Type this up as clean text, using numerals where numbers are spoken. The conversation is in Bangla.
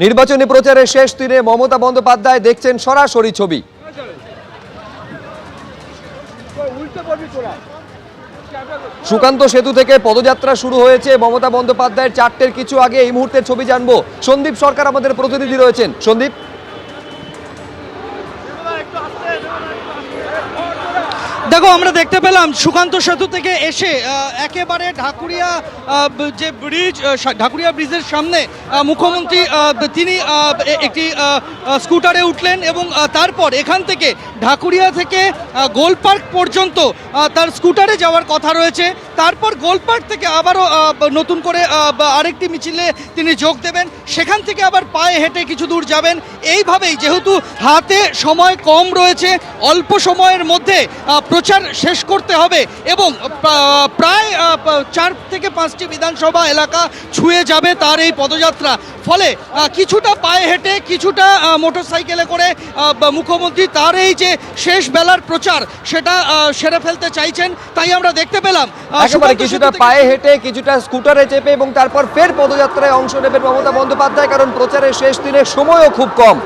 নির্বাচনী প্রচারের শেষ দিনে মমতা বন্দ্যোপাধ্যায় দেখছেন সরাসরি ছবি। সুকান্ত সেতু থেকে পদযাত্রা শুরু হয়েছে। মমতা বন্দ্যোপাধ্যায়ের 4টের কিছু আগে এই মুহূর্তের ছবি জানবো। সন্দীপ সরকার আমাদের প্রতিনিধি রয়েছেন। সন্দীপ, দেখো, আমরা দেখতে পেলাম সুকান্ত সেতু থেকে এসে একেবারে ঢাকুরিয়া যে ব্রিজ, ঢাকুরিয়া ব্রিজের সামনে মুখ্যমন্ত্রী তিনি একটি স্কুটারে উঠলেন এবং তারপর এখান থেকে ঢাকুরিয়া থেকে গোল পার্ক পর্যন্ত তার স্কুটারে যাওয়ার কথা রয়েছে। তারপর গোল পার্ক থেকে আবারও নতুন করে আরেকটি মিছিলে তিনি যোগ দেবেন, সেখান থেকে আবার পায়ে হেঁটে কিছু দূর যাবেন। এইভাবেই, যেহেতু হাতে সময় কম রয়েছে, অল্প সময়ের মধ্যে প্রচার শেষ করতে হবে এবং প্রায় 4 থেকে 5টি বিধানসভা এলাকা ছুঁয়ে যাবে তার এই পদযাত্রা। ফলে কিছুটা পায়ে হেঁটে, কিছুটা মোটরসাইকেলে করে মুখ্যমন্ত্রী তার এই যে শেষ বেলার প্রচার সেটা সেরে ফেলতে চাইছেন। তাই আমরা দেখতে পেলাম একেবারে কিছুটা পায়ে হেঁটে, কিছুটা স্কুটারে চেপে এবং তারপর ফের পদযাত্রায় অংশ নেবেন মমতা বন্দ্যোপাধ্যায়, কারণ প্রচারের শেষ দিনে সময়ও খুব কম।